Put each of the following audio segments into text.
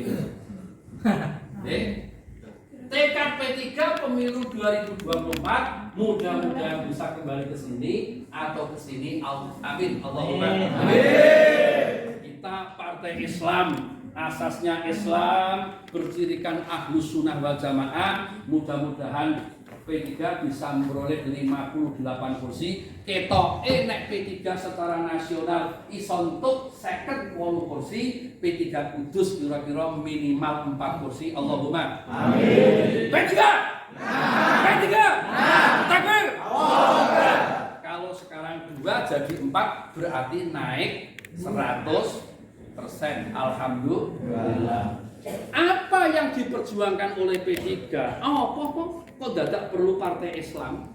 ini. Tekad P3 pemilu 2024 mudah-mudahan bisa kembali ke sini atau ke sini. Amin. Allahumma amin. Kita partai Islam, asasnya Islam, bercirikan Ahlus Sunnah wal Jamaah. Mudah-mudahan P3 bisa memperoleh 58 kursi. Ketoke nek P3 secara nasional isontuk second 8 kursi, P3 Kudus kira-kira minimal 4 kursi. Allahumma amin. P3. P3. Takbir. Kalau sekarang 2 jadi 4 berarti naik 100%. Alhamdulillah. Apa yang diperjuangkan oleh P3? Kok dadak perlu partai Islam?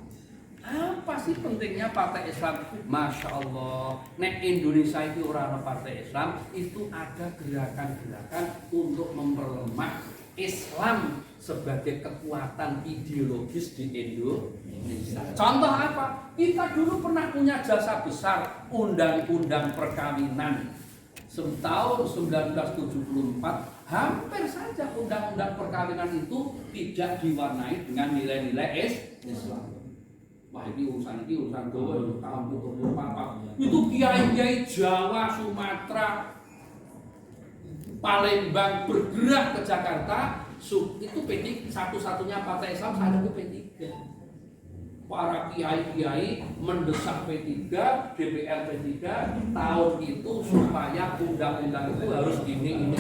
Apa sih pentingnya partai Islam? Masya Allah, nek Indonesia itu orang partai Islam itu ada gerakan-gerakan untuk memperlemah Islam sebagai kekuatan ideologis di Indonesia. Contoh apa? Kita dulu pernah punya jasa besar undang-undang perkawinan. Tahun 1974 hampir saja undang-undang perkawinan itu tidak diwarnai dengan nilai-nilai Islam. Wah ini urusan Jawa itu tahun 74. Itu kiai-kiai Jawa, Sumatera, Palembang bergerak ke Jakarta. Itu P3 satu-satunya partai Islam saat itu P3. Para kiai-kiai mendesak P3, DPR P3 tahun itu supaya undang-undang itu harus ini.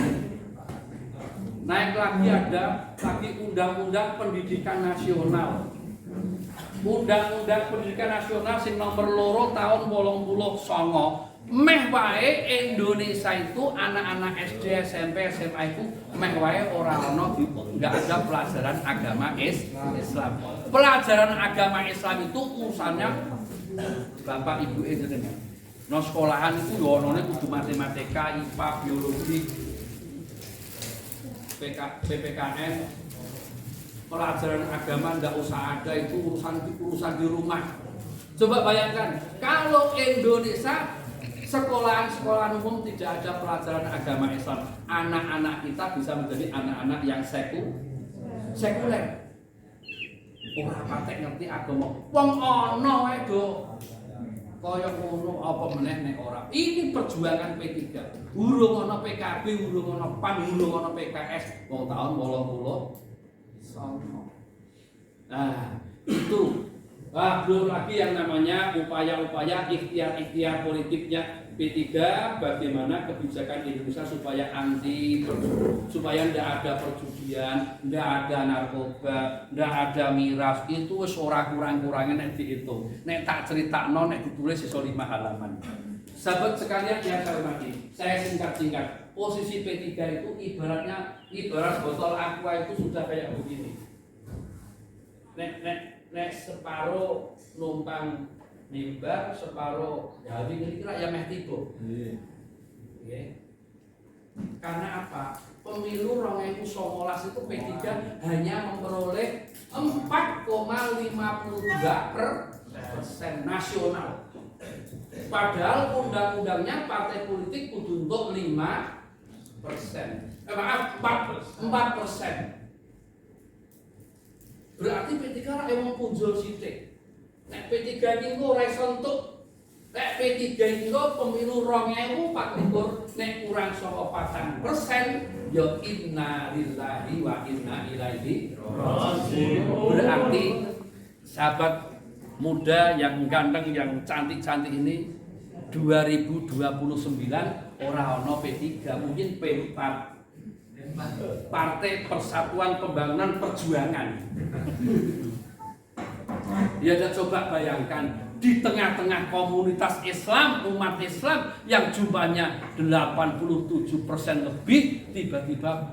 Naik lagi ada undang-undang pendidikan nasional. Undang-undang pendidikan nasional sing nomor 2 tahun 89. Meh wae Indonesia itu anak-anak SD, SMP, SMA itu meh wae ora ono enggak ada pelajaran agama Islam. Pelajaran agama Islam itu urusannya Bapak Ibu jenengan. No sekolahan itu yo onone kudu matematika, IPA, biologi, PPKN. Pelajaran agama enggak usah ada, itu urusan di rumah. Coba bayangkan kalau Indonesia sekolahan umum tidak ada pelajaran agama Islam, anak-anak kita bisa menjadi anak-anak yang sekuler. Ora patek ngerti agama. Wong ana wae do kaya ngono apa meneh nek ora. Ini perjuangan P3. Urung ana PKB, urung ana PAN, urung ana PKS wong tahun 89. Nah, itu belum lagi yang namanya upaya-upaya ikhtiar politiknya P3, bagaimana kebijakan Indonesia supaya supaya tidak ada perjudian, tidak ada narkoba, tidak ada miras. Itu wis ora kurang-kurangnya nek dihitung. Nek tak critakno nek ditulis iso 5 halaman. Sahabat sekalian yang saya hormati, saya singkat-singkat. Posisi P3 itu ibarat botol aqua itu sudah kayak begini. Nek separuh numpang mimbar, separuh jadi kira-kira ya meh tiba. Karena apa? Pemilu 2019 itu P3 hanya memperoleh 4,52% nasional. Padahal undang-undangnya partai politik kudu untuk 5%. 4%. Berarti P3 ra emang punjul sithik. Nek P3 iki ora iso entuk. Nek P3 iki pemilu 2024 nek kurang saka 4% ya inna lillahi wa inna ilaihi raji'un. Berarti sahabat muda yang ganteng yang cantik-cantik ini 2029 ora ono P3, mungkin P4. Partai Persatuan Pembangunan Perjuangan. Ya coba bayangkan di tengah-tengah komunitas Islam, umat Islam yang jumlahnya 87% lebih, tiba-tiba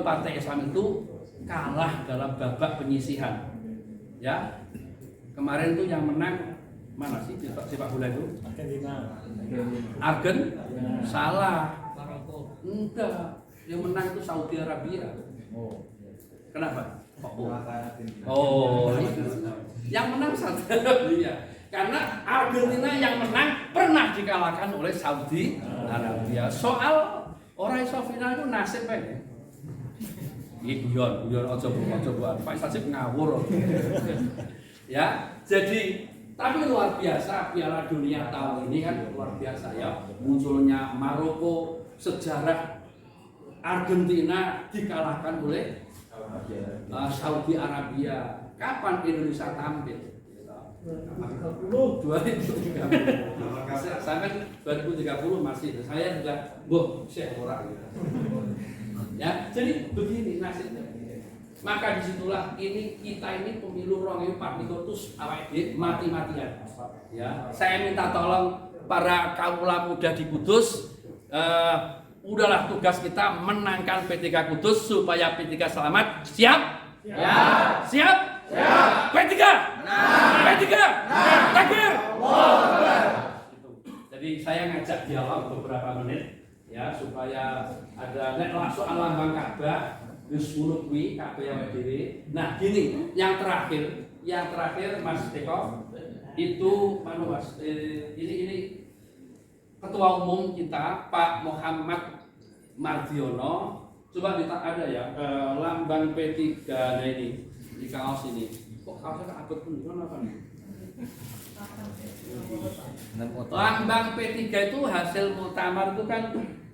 partai Islam itu kalah dalam babak penyisihan. Ya, kemarin tuh yang menang mana sih sepak bola itu? Argentina. Salah. Enggak, yang menang itu Saudi Arabia. Kenapa? Yang menang Saudi Arabia. Karena Argentina yang menang pernah dikalahkan oleh Saudi Arabia. Soal Orang iso final itu nasib ae. Iki guyon aja coba. Pak Sajib ngawur. Ya, jadi tapi luar biasa Piala Dunia tahun ini kan luar biasa ya. Munculnya Maroko, sejarah Argentina dikalahkan oleh Saudi Arabia. Kapan Indonesia tampil? 2030. Sampai 2030 masih. Saya juga, saya orang. Ya, jadi begini nasibnya. Maka disitulah kita ini pemilu 2024 itu mati-matian. Ya, saya minta tolong para kaula muda di Kudus, udahlah tugas kita menangkan P3 Kudus supaya P3 selamat. Siap? Ya. Siap? Siap. P3. Nah. P3. Nah. Takbir. Jadi saya ngajak dialog beberapa menit. Ya, supaya ada soal lambang Ka'bah wis ngono kuwi Ka'bah yang dhewe. Nah, gini, yang terakhir Mas Eko itu Mas ini Ketua Umum kita Pak Muhammad Mardiono. Coba ada ya lambang P3 nah ini di kaos ini. Kok kaosnya abot pun apa nih? Lambang P3 itu hasil muktamar itu kan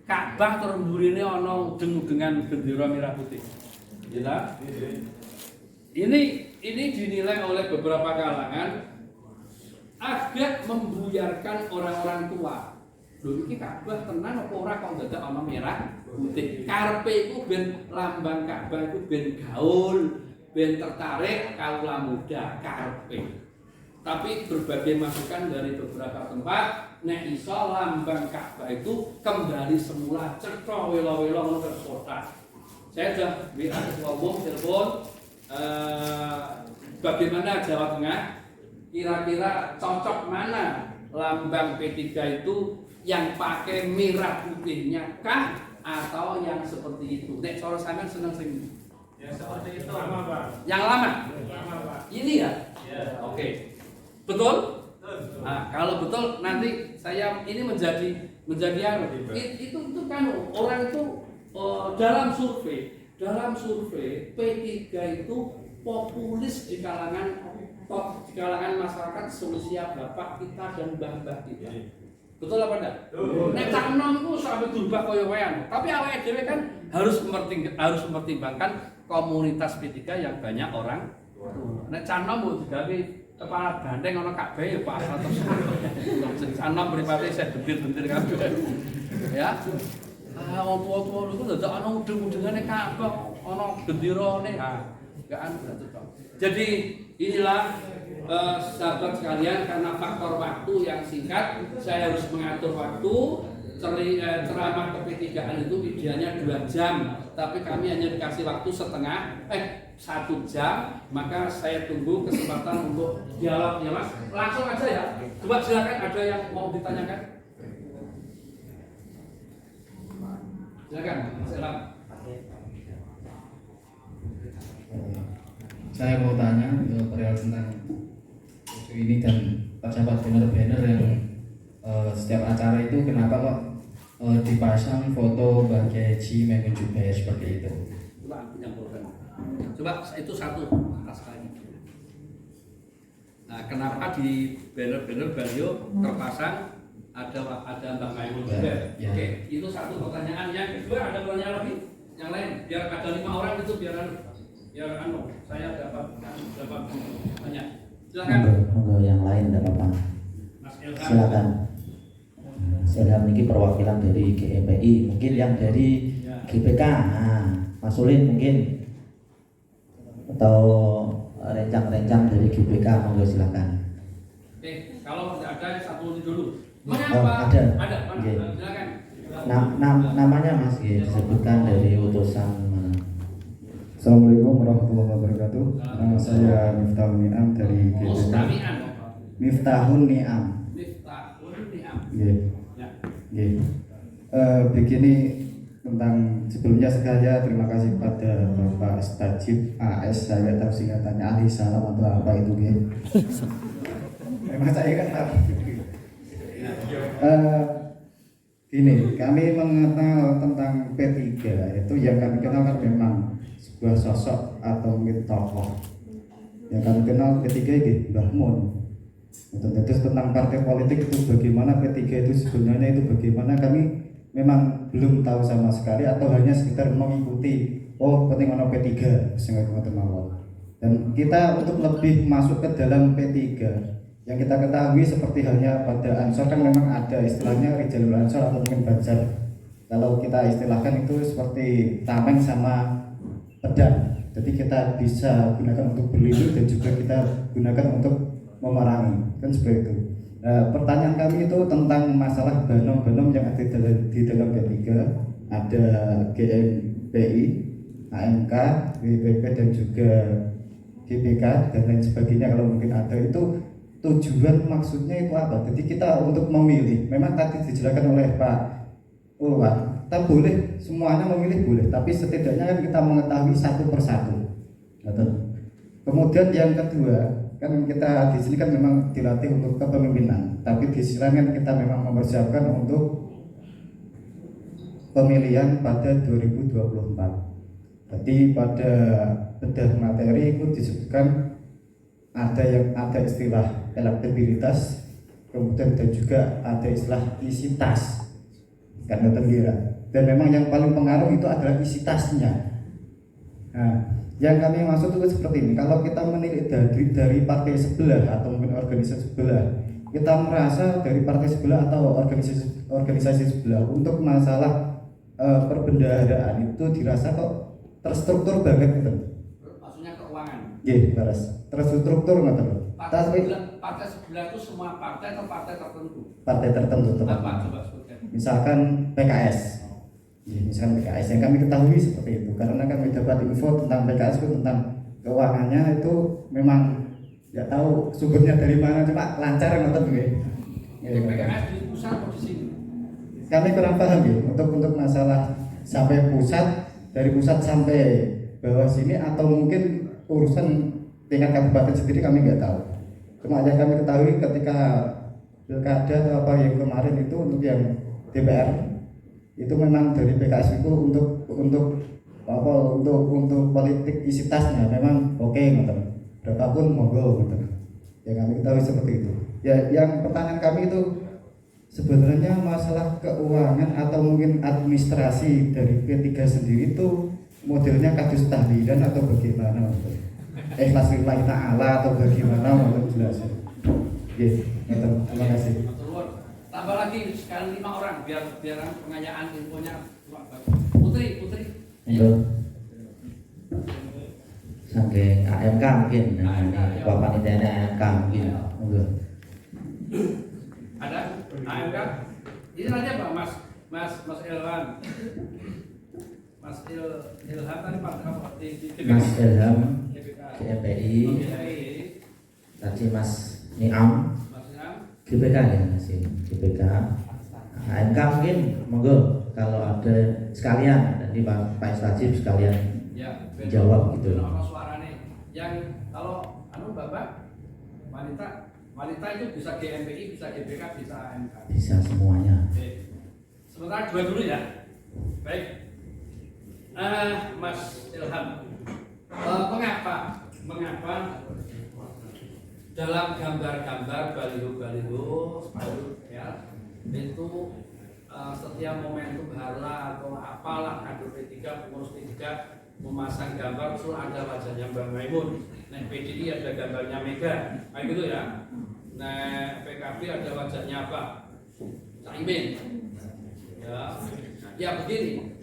Ka'bah terus mburine ana udeng-udengan bendera merah putih. Ya. Ini dinilai oleh beberapa kalangan agak membuyarkan orang-orang tua. Lho iki Ka'bah tenan apa ora kok dadak ana merah putih. Karepe iku ben lambang Ka'bah iku ben gaul, ben tertarik kaula muda karepe. Tapi berbagai masukan dari beberapa tempat, nek iso lambang Ka'bah itu kembali semula cetha welo-welo ngono ke kota. Saya sudah WA Ketua Umum telepon bagaimana Jawa Tengah kira-kira cocok mana lambang P3 itu yang pakai merah putihnya kah atau yang seperti itu. Nek cara sampean seneng sing ya seperti itu lama, Pak. Yang lama? Lama, Pak. Ini ya? Ya. Oke. Betul? Nah, kalau betul nanti saya ini menjadi itu kan orang itu dalam survei P3 itu populis di kalangan masyarakat seusia bapak kita dan mbah-mbah kita. Betul apa enggak? Nek cak enom iku sampe durbah kaya wayan. Tapi awake dhewe kan harus mempertimbangkan komunitas P3 yang banyak orang. Nek cak enom mbok digawe kepala gandeng ana Ka'bah ya Pak terus. Sanom mripate saya bentir-bentir kabeh. Ya. Wong tua-tua niku dadak ana udeng-udengane Ka'bah, ana bendirane. Enggak cocok. Jadi inilah sahabat sekalian, karena faktor waktu yang singkat saya harus mengatur waktu. Ceramah ketigaan itu idealnya 2 jam, tapi kami hanya dikasih waktu 1 jam, maka saya tunggu kesempatan untuk dialog ya Mas. Langsung aja ya. Coba silakan, ada yang mau ditanyakan? Silakan, silakan. Saya mau tanya perihal tentang isu ini dan terdapat banner-banner yang setiap acara itu kenapa kok dipasang foto Mbak Kiai Haji Maimun Jubair seperti itu? Coba itu satu atas lagi. Nah, kenapa di banner-banner baliho terpasang ada Mbak Maimun Jubair? Ya. Oke, itu satu pertanyaan. Yang kedua ada pertanyaan lagi? Yang lain, biar ada 5 orang itu biar saya dapat tanya. Silakan. Monggo yang lain tidak apa-apa. Mas Ilham. Silakan. Saya ini perwakilan dari GMPI, mungkin yang dari GPK, Mas Ulin mungkin, atau rencang-rencang dari GPK, monggo silakan. Oke, kalau tidak ada satu ini dulu. Ada. Okay. Silakan. Namanya Mas, disebutkan dari utusan mana? Assalamualaikum warahmatullahi wabarakatuh. Saya Miftahun Ni'am dari GPK. Miftahun Ni'am. Begini, tentang sebelumnya sekali terima kasih kepada Bapak Stajib AS, saya tahu singkatannya ahli salam atau apa itu ya. Memang saya kan tahu. Gini, kami mengenal tentang P3 itu yang kami kenal kan memang sebuah sosok atau mungkin tokoh. Yang kami kenal P3 ini Mbah Mun. Terus tentang partai politik itu bagaimana P3 itu sebenarnya itu bagaimana kami memang belum tahu sama sekali atau hanya sekitar mengikuti oh penting ono P3 sehingga ngoten mawon. Dan kita untuk lebih masuk ke dalam P3 yang kita ketahui seperti halnya pada Ansor kan memang ada istilahnya Rijalul Ansor atau mungkin Banjar. Kalau kita istilahkan itu seperti tameng sama pedang. Jadi kita bisa gunakan untuk berlindung dan juga kita gunakan untuk memerangi, kan seperti itu. Nah, pertanyaan kami itu tentang masalah banom-banom yang ada di dalam P3, ada GMPI, AMK, WPP dan juga GPK dan lain sebagainya kalau mungkin ada itu. Tujuan maksudnya itu apa? Jadi kita untuk memilih, memang tadi dijelaskan oleh Pak Ulwan, kita boleh semuanya memilih boleh, tapi setidaknya kan kita mengetahui satu persatu. Kemudian yang kedua, kan kita di sini kan memang dilatih untuk kepemimpinan, tapi di sisi lain kan kita memang mempersiapkan untuk pemilihan pada 2024. Jadi pada bedah materi itu disebutkan ada istilah elektabilitas, kemudian dan juga ada istilah isi tas karena tengira. Dan memang yang paling pengaruh itu adalah isi tasnya. Nah, yang kami maksud itu seperti ini. Kalau kita menilai dari partai sebelah atau mungkin organisasi sebelah, kita merasa dari partai sebelah atau organisasi sebelah untuk masalah perbendaharaan itu dirasa kok terstruktur banget gitu. Maksudnya keuangan. Iya, baras. Terstruktur nggak terlalu. Partai sebelah itu semua partai atau partai tertentu? Partai tertentu. Apa? Coba sebutkan. Misalkan PKS. Ya, misalkan PKS yang kami ketahui seperti itu. Karena kami dapat info tentang PKS itu tentang keuangannya itu memang nggak tahu sumbernya dari mana, cuma lancar nggak gue. Itu PKS di pusat atau di sini? Kami kurang paham ya untuk masalah sampai pusat, dari pusat sampai bawah sini atau mungkin urusan tingkat kabupaten sendiri kami nggak tahu. Cuma yang kami ketahui ketika pilkada atau apa yang kemarin itu untuk yang DPR itu memang dari PKS itu untuk politik isi tasnya memang oke ngoten. Berapapun monggo ngoten. Yang kami ketahui seperti itu. Ya, yang pertanyaan kami itu sebenarnya masalah keuangan atau mungkin administrasi dari P3 sendiri itu modelnya kados tahlilan atau bagaimana? Ikhlas lillahi ta'ala atau bagaimana menurut jelasnya. Terima kasih. Tambah lagi sekarang 5 orang biar pengayaan infonya Putri. Untuk saking AMK mungkin, Bapak Nidana AMK mungkin. Ada AMK? Ini nanti apa Mas Ilham? Mas Ilham tadi Pak apa di Mas Ilham GPK. GMPI, tadi Mas Niam Mas Ilham GPK ya masih GPK. AMK mungkin monggo kalau ada sekalian nanti Pak Istajib sekalian ya jawab gitu. Ono suarane yang kalau Bapak wanita itu bisa GMPI, bisa GPK, bisa AMK. Bisa semuanya. Oke. Sementara dua dulu ya. Baik. Mas Ilham, mengapa dalam gambar-gambar baliho-baliho spanduk ya itu setiap momentum harla atau apalah kader P3 pengurus P3 memasang gambar terus ada wajahnya Mbak Maimun. Nah PDI ada gambarnya Mega, kayak gitu ya. Nah PKB ada wajahnya apa? Caimin. Ya begini.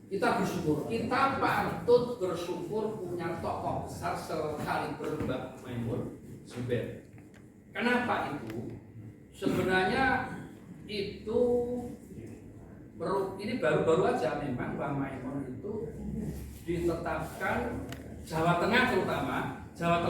Kita bersyukur, kita patut bersyukur punya tokoh besar sekaliber Mbak Maimun Zubair. Kenapa itu? Sebenarnya itu ini baru-baru aja memang Mbak Maimun itu ditetapkan Jawa Tengah terutama Jawa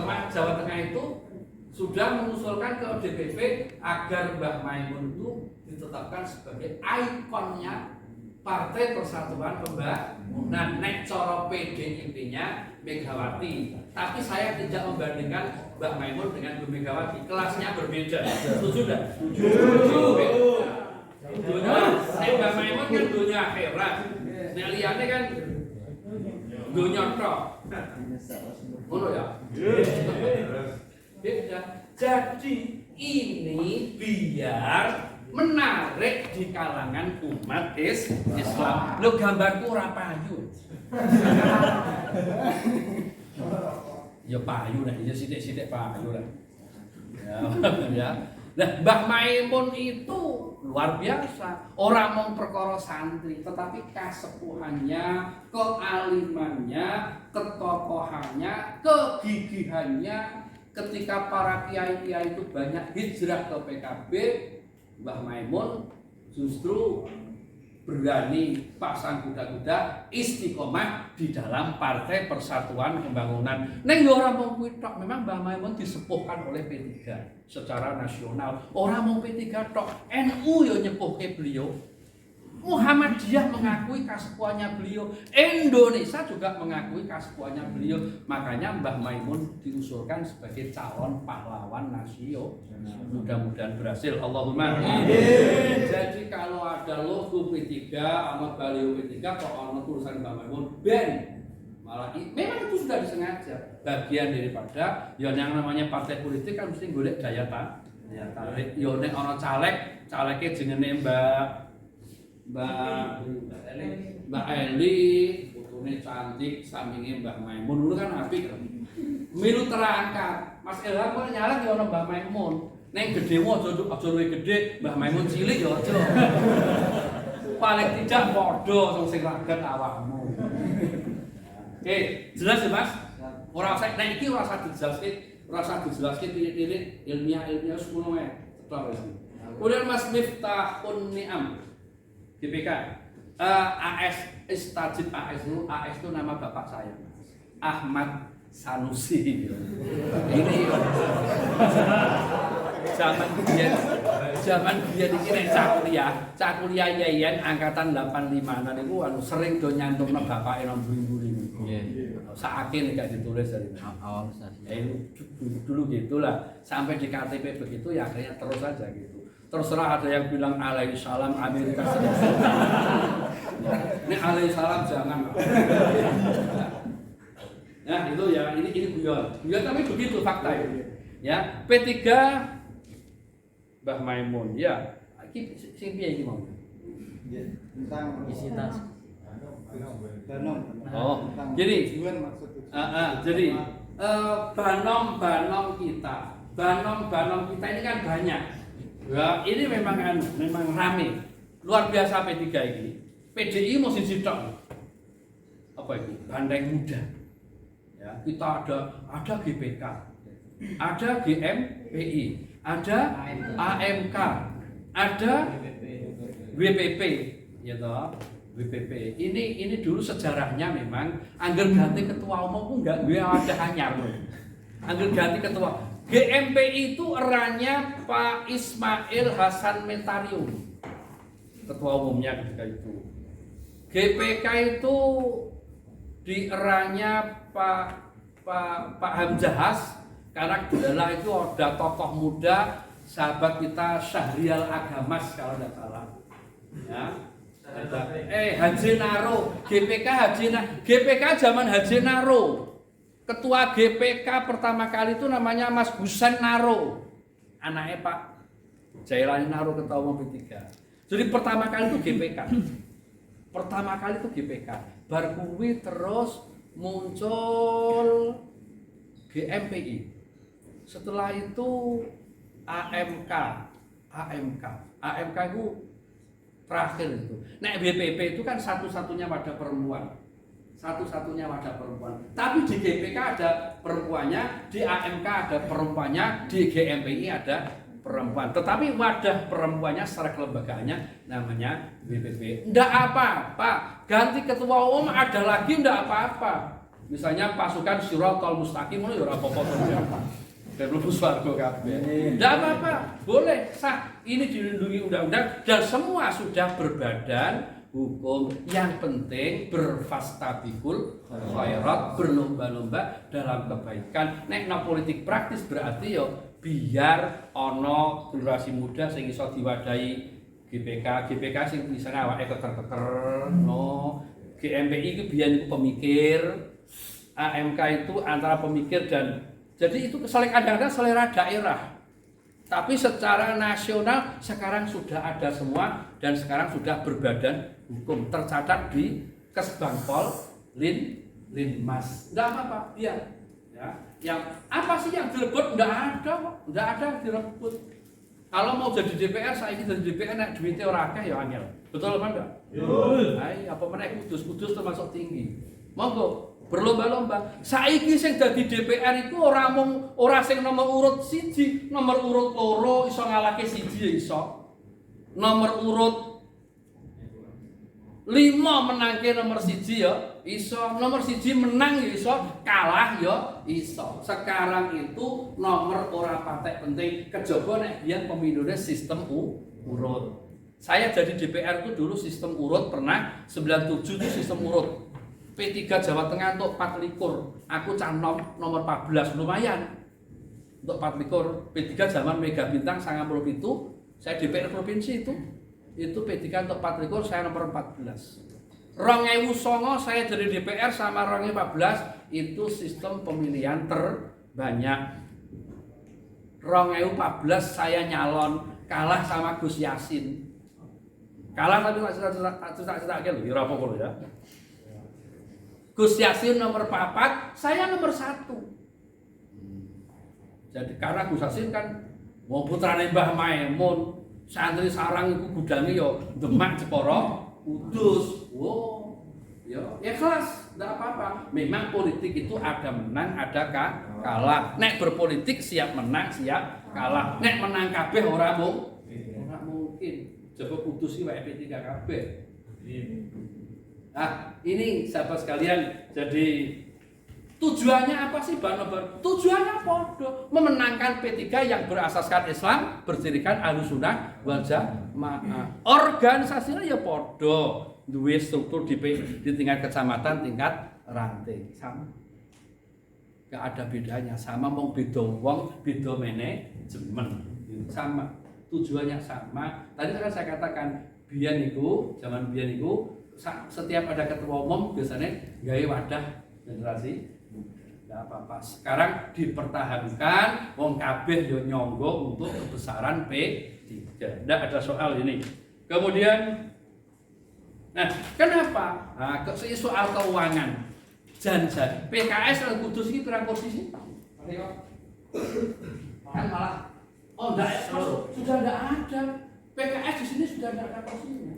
Tengah itu sudah mengusulkan ke DPP agar Mbak Maimun itu ditetapkan sebagai ikonnya Partai Persatuan Pembangunan. Nek coro PDIP-nya Megawati. Tapi saya tidak membandingkan Mbak Maimun dengan Bu Megawati. Kelasnya berbeda. Setuju tidak? Setuju. Dunia, nek Mbah Maimun kan dunia akhirat. Nek liyane kan dunia tok. Ngono ya? Ya. Jadi ini biar menarik di kalangan umat Islam. Lo gambarku ora payu. Ya payu nek ya sithik-sithik payu lah. Ya. Nah, Mbah Maimun itu luar biasa. Orang mau perkara santri, tetapi kasepuhannya, kealimannya, ketokohannya, kegigihannya ketika para kiai-kiai itu banyak hijrah ke PKB, Mbah Maimun justru berani pasang kuda-kuda istiqomah di dalam Partai Persatuan Pembangunan. Neng yo ora mung kuwi tok, memang Mbah Maimun disepuhkan oleh P3 secara nasional. Ora mung P3 tok, NU yo nyepuhke beliau. Muhammadiyah mengakui kasepuhannya beliau, Indonesia juga mengakui kasepuhannya beliau. Makanya Mbah Maimun diusulkan sebagai calon pahlawan nasional. Mudah-mudahan berhasil. Allahumma amin. Jadi kalau ada logo P3 sama baliho P3 kok ono tulisan Mbah Maimun ben malah memang itu sudah disengaja bagian daripada yang namanya partai politik kan mesti golek daya tarik. Yo nek ana calegke jenenge Mbak Eli, fotone cantik, sampinge Mbah Maimun, dulu kan apik. Milu terangkat, Mas Ilham kok nyalek ya ono Mbah Maimun. Neng gedemu aja luwih gedhe, Mbah Maimun cilik ya aja. Paling tidak padha sing raget awakmu. Oke, jelas ya Mas? Ora usah nek iki ora usah dijelaske titik-titik ilmiah semono wae. Cetok wis. Kemudian Mas Miftahun Ni'am GPK, AS Istajib AS itu nama bapak saya, Ahmad Sanusi. Ini zaman biyen iki nek cah kuliah yayan angkatan 85 niku sering do nyantumno bapake nang mburi-mburi. Nggih. Saking gak ditulis dari awal dulu gitulah, sampai di KTP begitu ya akhirnya terus aja gitu. Terserah ada yang bilang alaihissalam Amerika Serikat. Ini alaihissalam jangan. Nah itu ya ini guyon tapi begitu fakta itu. Ya P3 Mbah Maimun ya. Iki sing piye iki mau? Tentang isi tas. Oh, jadi jadi banom kita ini kan banyak. Ya, ini memang rame. Luar biasa P3 ini. PDI mesti sitok. Apa itu? Banteng Muda. Ya, kita ada GPK. Ada GMPI, ada AMK, ada WPP, ya toh. WPP. Ini dulu sejarahnya memang angger ganti ketua umum pun enggak gue ada anyar loh. Angger ganti ketua GMPI itu eranya Pak Ismail Hasan Mentarium, ketua umumnya ketika itu. GPK itu di eranya Pak Hamzahas, karena adalah itu ada tokoh muda sahabat kita Syahrial Agamas kalau tidak salah. Ya. Haji Naro, GPK zaman Haji Naro. Ketua GPK pertama kali itu namanya Mas Husain Naro, anaknya Pak Jailani Naro, ketua umum P3. Jadi pertama kali itu GPK. Bar kuwi terus muncul GMPI. Setelah itu AMK itu terakhir itu. Nah BPP itu kan satu-satunya wadah perempuan. Tapi di GPK ada perempuannya, di AMK ada perempuannya, di GMPI ada perempuan. Tetapi wadah perempuannya secara kelembagaannya namanya BPP. Ndak apa-apa, ganti ketua umum ada lagi ndak apa-apa. Misalnya pasukan Shiratal Mustaqim itu ya ora apa-apa to. Belum swarga kabeh. Ndak apa-apa, boleh sah. Ini dilindungi undang-undang dan semua sudah berbadan hukum. Yang penting berfastabikul khairat, berlomba-lomba dalam kebaikan. Nek politik praktis berarti yo biar ono generasi muda sing iso diwadahi GPK sing misalnya awake keker-keker, no. GMPI itu biyen itu pemikir, AMK itu antara pemikir dan jadi itu kadang-kadang selera daerah. Tapi secara nasional sekarang sudah ada semua dan sekarang sudah berbadan hukum tercatat di Kesbangpol Linmas. Enggak apa-apa, biar ya. Yang apa sih yang direbut? Enggak ada kok, enggak ada yang direbut. Kalau mau jadi DPR, saya ini jadi DPR nek duitnya ora akeh ya angel. Betul apa enggak? Betul. Hai, apa meneh kudus termasuk tinggi. Monggo berlomba-lomba. Saiki sing dadi DPR itu ora sing nomor urut 1, nomor urut 2 iso ngalahke 1 ya iso. Nomor urut 5 menangke nomor 1 ya iso. Nomor 1 menang ya iso, kalah ya iso. Sekarang itu nomor ora patek penting. Kejaba nek biyen pemilune sistem urut. Saya jadi DPR itu dulu sistem urut pernah 97 itu sistem urut. P3 Jawa Tengah untuk 24. Aku canom nomor 14 lumayan. Untuk 24 P3 zaman Mega Bintang 97 saya DPR provinsi itu P3 untuk 24 saya nomor 14. 2009 saya jadi DPR sama 2014 itu sistem pemilihan terbanyak. 2014 saya nyalon kalah sama Gus Yasin. Kalah tapi tak cerita lho, ora apa-apa ya. Gus Yasin nomor 4, saya nomor 1. Jadi karena Gus Yasin kan wong putrane Mbah Maimun, santri sarang iku gudange ya Demak Jepara Kudus. Oh. Ya kelas, enggak apa-apa. Memang politik itu ada menang, ada kalah. Nek berpolitik siap menang, siap kalah. Nek menang kabeh ora mungkin. Coba Kudus iki wae P3 kabeh. Nah, ini sahabat sekalian, jadi tujuannya apa sih Mbak Nobar? Tujuannya podo, memenangkan P3 yang berasaskan Islam, berdirikan Ahlussunnah wal Jamaah. Organisasinya ya podo, duwe struktur di tingkat kecamatan, tingkat ranting, sama. Gak ada bedanya, sama mau beda wong, beda manajemen, sama. Tujuannya sama. Tadi kan saya katakan zaman biyen iku setiap ada ketua umum biasanya gawe wadah generasi enggak apa-apa. Sekarang dipertahankan wong kabeh yo nyonggo untuk kebesaran P3. Enggak ada soal ini. Kemudian kenapa? Soal keuangan. Jangan PKS dan Kudus ini pirang kursi? Kan malah enggak, sudah enggak ada. PKS di sini sudah enggak ada kursinya.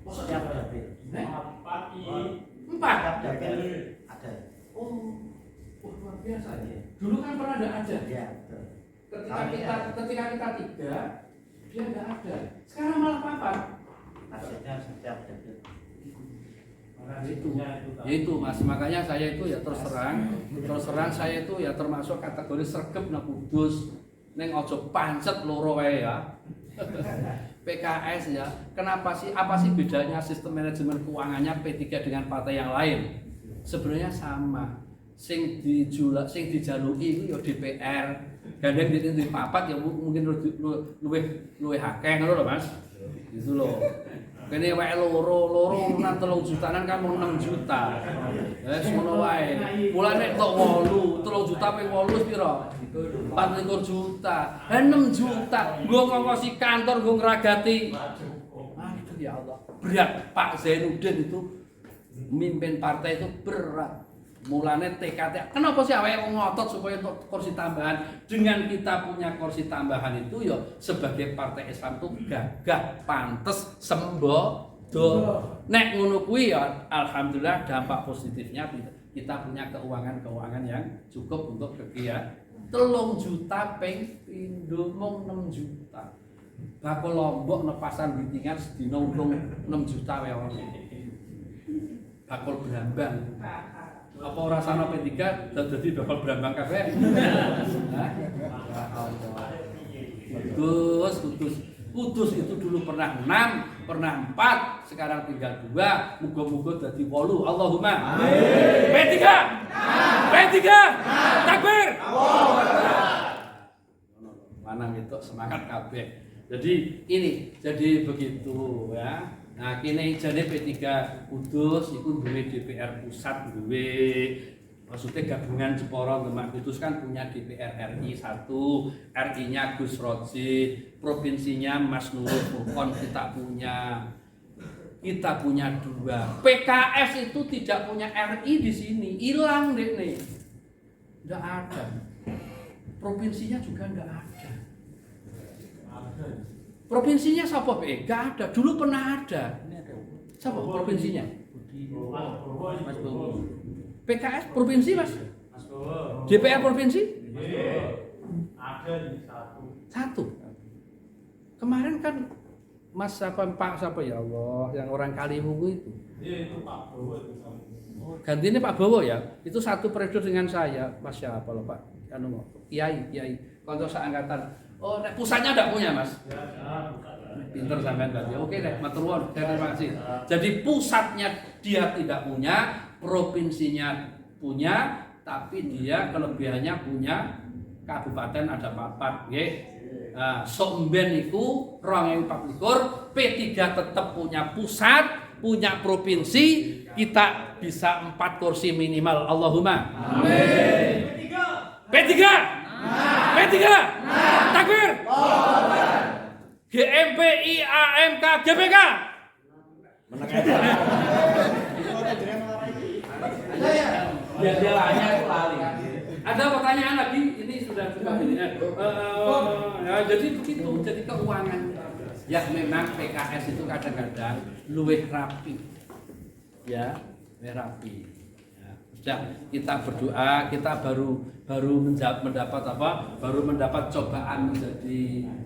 Maksudnya apa? 4. Ada. Oh, luar biasa ya. Dulu kan pernah enggak ada. Ya, betul. Ketika kita 3, dia enggak ada. Sekarang malah 4. Maksudnya setiap ada. Itu Mas, makanya saya itu ya terus terang saya itu ya termasuk kategori sregep nang Kudus. Neng ojo pancet loro wae ya. PKS ya. Kenapa sih? Apa sih bedanya sistem manajemen keuangannya P3 dengan partai yang lain? Sebenarnya sama. Sing dijaluki itu ya DPR. Gandeng di papat ya mungkin luwih akeh ngono lho Mas. Gitu loh. Kene wae loro nang 3 jutaan kan mau 6 juta. Wes ngono wae. Mulane tok 8, 3 juta ping 8 wis pira? 24 juta. 6 juta. Nggo ngongkosi kantor, nggo ngragati. Aduh ya Allah. Berat Pak Zainuddin itu mimpin partai itu berat. Mulane TKT. Kenapa sih awake ngotot supaya untuk kursi tambahan? Dengan kita punya kursi tambahan itu ya sebagai partai Islam itu gagah, pantes, sembodo. Nek ngono kuwi ya alhamdulillah dampak positifnya kita punya keuangan yang cukup untuk kegiatan. 3 juta ping pindho mung 6 juta. Bakul Lombok nepasan bitingan sedina untung 6 juta wae ono. Bakul Brambang. Apa ora sana P3 dadi bakal Brambang kabeh. Kudus itu dulu pernah 6, pernah 4, sekarang tinggal 2. Muga-muga dadi 8. Allahumma amin. P3. P3. Takbir. Allahu Akbar. Manang itu semangat kabeh. Jadi begitu ya. Nah, kini jane P3 Kudus iku duwe DPR pusat, duwe maksudnya gabungan Jepara Demak Kudus kan punya DPR RI 1, RI-nya Gus Rodzi, provinsinya Mas Nurul Furqon kita punya 2. PKS itu tidak punya RI di sini, hilang deh nih. Enggak ada. Provinsinya juga enggak ada. Provinsinya siapa Pak? Enggak ada. Dulu pernah ada. Siapa provinsinya? Mas Bowo. PKS provinsi Mas? Mas Bowo. DPR provinsi? Ada di Satu. Kemarin kan Mas Pak ya Allah yang orang Kaliwungu itu. Iya itu Pak Bowo itu. Gantinya Pak Bowo ya. Itu satu periode dengan saya. Mas siapa loh Pak? Kiai. Kantor seangkatan. Oh, pusatnya enggak punya Mas. Pinter sampean berarti. Oke deh, matur nuwun. Terima kasih. Jadi pusatnya dia tidak punya, provinsinya punya, tapi dia kelebihannya punya kabupaten ada 4 nggih. Nah, sok mben iku 2024 P3 tetap punya pusat, punya provinsi, kita bisa 4 kursi minimal. Allahumma amin. P3. Takbir. GMPI AMK GBK. Biasanya itu lali. Ada pertanyaan lagi? Ini sudah ini. Ya, jadi begitu. Jadi keuangan. Ya memang PKS itu kadang-kadang luwih rapi. Ya, luwih rapi. Ya, kita berdoa, kita baru mendapat apa? Baru mendapat cobaan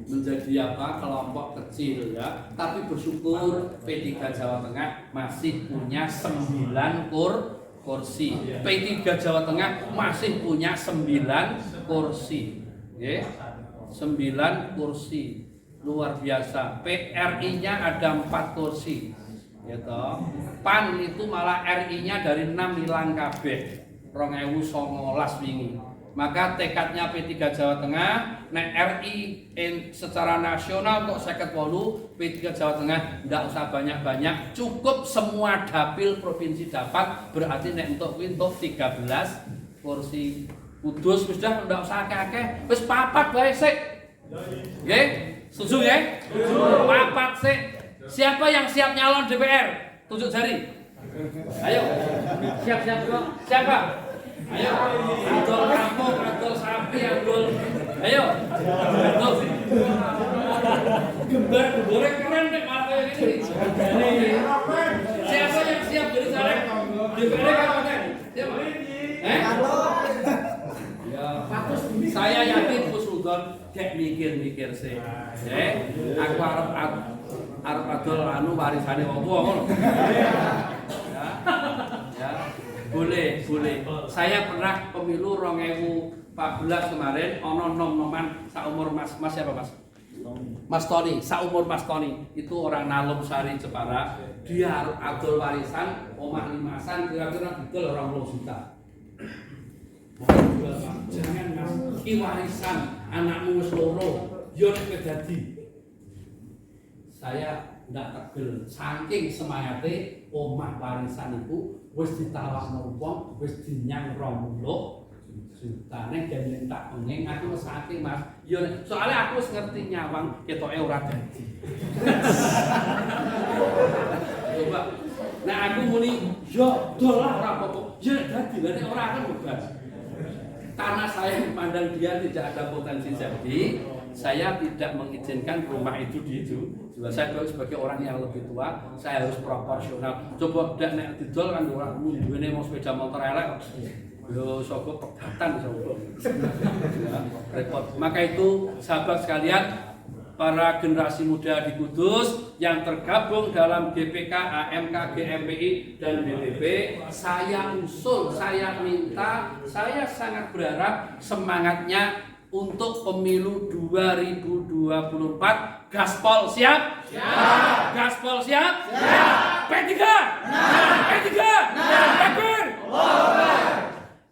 menjadi apa? Kelompok kecil ya. Tapi bersyukur P3 Jawa Tengah masih punya 9 kursi. P3 Jawa Tengah masih punya 9 kursi. Nggih. 9 kursi. Luar biasa. PRI-nya ada 4 kursi. Gitu. PAN itu malah RI-nya dari 6 hilang kabeh 2019 wingi. Maka tekadnya P3 Jawa Tengah nek RI secara nasional untuk 58 P3 Jawa Tengah ndak usah banyak-banyak, cukup semua dapil provinsi dapat, berarti nek untuk 13 kursi. Kudus wis dah ndak usah akeh-akeh, wis 4 bae sik. Nggih? Setuju nggih? Setuju. 4 sik. Siapa yang siap nyalon DPR? Tunjuk jari. Ayo. Siap kok. Siapa? Ayo. Adol kampung, adol sapi, adol. Ayo. Adol. Gembar keren deh malah kayak gini. Siapa yang siap jadi caleg DPR kabupaten? Siapa? Ya, saya yakin Kusnudon kayak mikir sih. Aku arep adol warisane opo ngono. Ya. Boleh. Saya pernah pemilu 2014 kemarin ono nom-noman saumur Mas siapa Mas? Mas Tony, saumur Mas Tony. Itu orang Nalum Sari Jepara. Dia adol warisan omah limasan kira-kira didol 20 juta. Jangan Mas, iki warisan anakmu wis loro, yo nek dadi. Saya ndak tegel saking semangate omah warisan itu wis ditawakno wong wis dinyang 20 jutane gen tak penging aku mesake Mas yo soalnya aku wis ngerti nyawang ketoke ora dadi. Coba nek aku muni yo dol lah ora apa-apa yo dadi lha nek ora kan bebas. Karena saya memandang dia tidak ada potensi jadi, saya tidak mengizinkan rumah itu dijual. Saya sebagai orang yang lebih tua, saya harus proporsional. Coba tidak nek didol kan orang duwene mau sepeda motor elek. Yo soko pegatan soko. Ya, repot. Maka itu sahabat sekalian, para generasi muda di Kudus yang tergabung dalam GPK, AMK, GMPI, dan BPP, saya usul, saya minta, saya sangat berharap semangatnya untuk pemilu 2024. Gaspol siap? Siap. Gaspol siap? Siap. P3? P3? Takbir?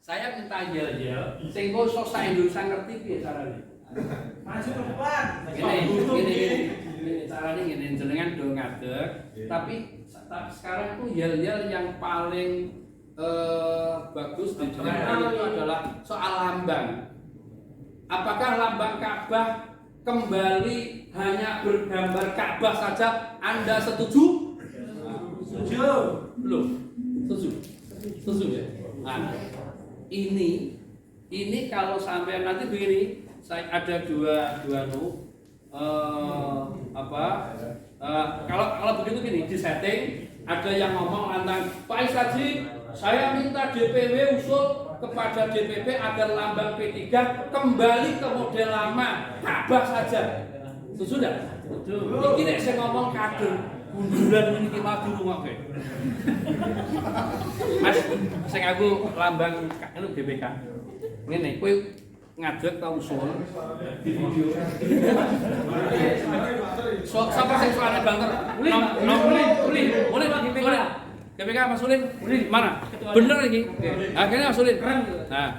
Saya minta yel-yel, sehingga sok Indonesia ngerti piye carane. Maju depan. Ini caranya gini, jenengan do ngadeg, tapi sekarang tuh yel-yel yang paling bagus didengarkan itu adalah soal lambang. Apakah lambang Ka'bah kembali hanya bergambar Ka'bah saja? Anda setuju? Setuju. Belum? Setuju ya? Nah, ini kalau sampai nanti begini, saya ada dua kalau begitu gini di setting ada yang ngomong tentang Pak Ishaji, saya minta DPW usul kepada DPP agar lambang P3 kembali ke model lama Ka'bah saja. Setuju tidak? Setuju. Ini saya ngomong kader gundulan ini kita dulu ngoke. Mas, saya ngaku lambang itu DPK. Ini kowe ngadeg ta usul di video. Siapa sing suarane banter? Ulin. KPK Mas Ulin, mana? Bener ini. Akhirnya Mas Ulin. Nah.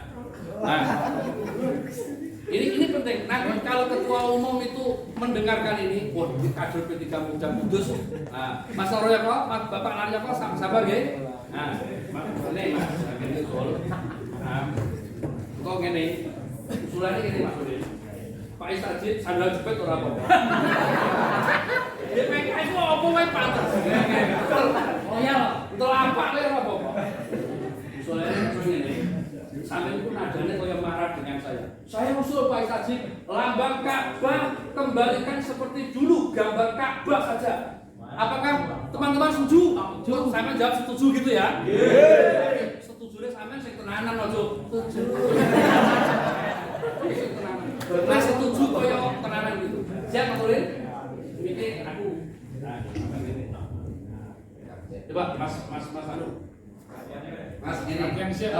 Ini penting. Nanti kalau ketua umum itu mendengarkan ini, wah ini kader P3 muda kudus. Nah, Mas Roya kok, Bapak Narya kok sabar nggih. Nah, ini Mas, ini usul. Nah, kok ngene. Usulannya gini Mas Ulin. Pak Ishaji sandal jepit ora apa-apa. DPK itu apa wae pantes. Oh ya, untuk apa wae ora apa-apa. Usulannya ngene. Sampeyan pun nadane kaya marah dengan saya. Saya usul Pak Ishaji, lambang Ka'bah kembalikan seperti dulu, gambar Ka'bah saja. Apakah teman-teman setuju? Sampeyan jawab setuju gitu ya? Nggih. Setujune sampeyan sing tenanan aja. Setuju. Nah, setuju kaya tenanan gitu. Siap Mas Ulin? Ini aku. Nah, coba Mas Anu. Mas ini yang siap.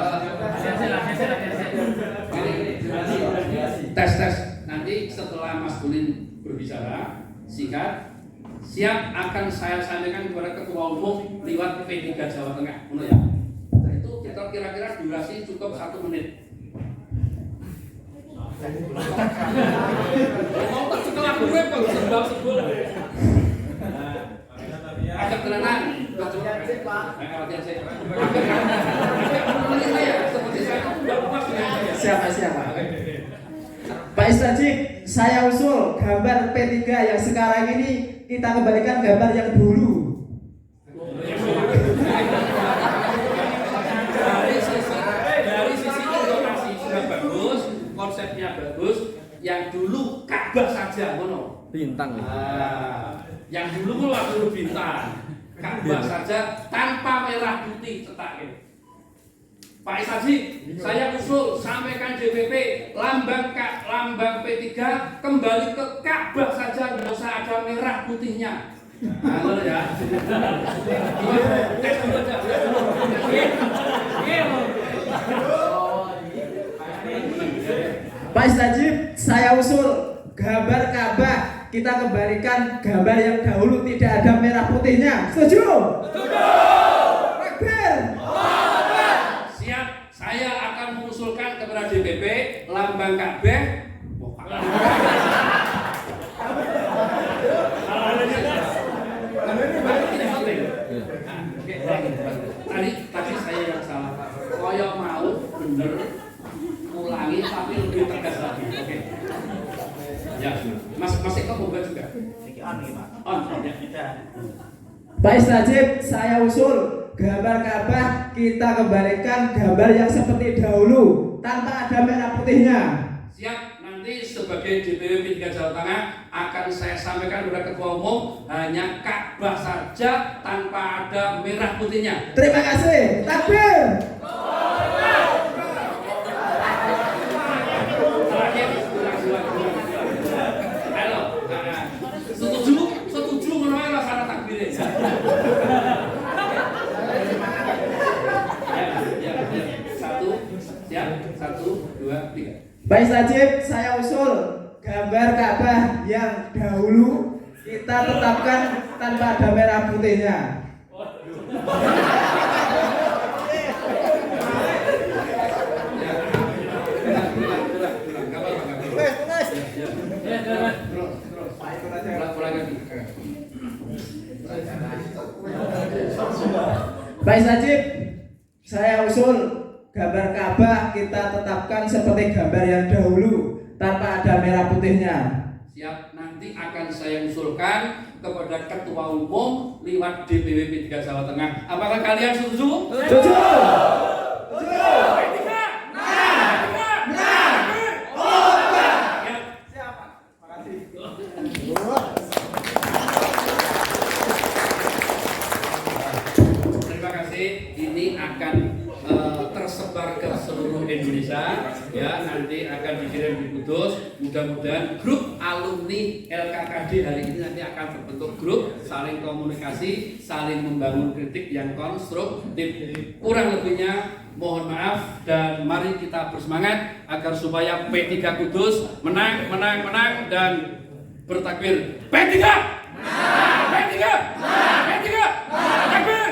Tes. Nanti setelah Mas Ulin berbicara, siap akan saya sampaikan kepada ketua umum lewat P3 Jawa Tengah. Ngono ya. Nah, itu kita kira-kira durasi cukup 1 menit. Mau tak sekolah gue kok sebab. Ajak tenanan. Siapa? Pak Ishaji, saya usul gambar P3 yang sekarang ini kita kembalikan gambar yang dulu. Dari sisi informasi sudah bagus, konsepnya bagus. Yang dulu Ka'bah saja, ngono. Bintang. Yang dulu dulu bintang. Ka'bah saja tanpa merah putih cetak. Pak Ishaji, saya usul sampaikan DPP lambang P3 kembali ke Ka'bah saja, nggak usah ada merah putihnya. Halo ya. Tes dulu aja. Pak Ishaji, saya usul gambar Ka'bah kita kembalikan gambar yang dahulu tidak ada merah putihnya. Setuju? Setuju. Siap, saya akan mengusulkan kepada DPP lambang Ka'bah. Tadi saya yang salah. Koyok mau bener ulangi tapi lebih tegas lagi. Oke. Ya, Mas Eko mau juga. On ya. Pak Ishaji, saya usul gambar Ka'bah kita kembalikan gambar yang seperti dahulu tanpa ada merah putihnya. Siap, nanti sebagai DPW P3 Jawa Tengah akan saya sampaikan kepada ketua umum hanya Ka'bah saja tanpa ada merah putihnya. Terima kasih. Takbir. Terakhir, halo, setuju menolak rasa takbir ya. Satu, dua, tiga. Pak Ishaji, saya usul gambar Ka'bah yang dahulu kita tetapkan tanpa ada merah putihnya. Pak Istajib, saya usul gambar Ka'bah kita tetapkan seperti gambar yang dahulu tanpa ada merah putihnya. Siap, nanti akan saya usulkan kepada Ketua Umum lewat DPW P3 Jawa Tengah. Apakah kalian setuju? Setuju. P3. Terima kasih. Ini akan tersebar ke seluruh Indonesia. Ya, nanti akan dikirim di Kudus. Mudah-mudahan grup alumni LKKD hari ini nanti akan terbentuk grup, saling komunikasi, saling membangun kritik yang konstruktif. Kurang lebihnya mohon maaf dan mari kita bersemangat agar supaya P3 Kudus menang dan bertakbir. P3! P3! P3! Takbir!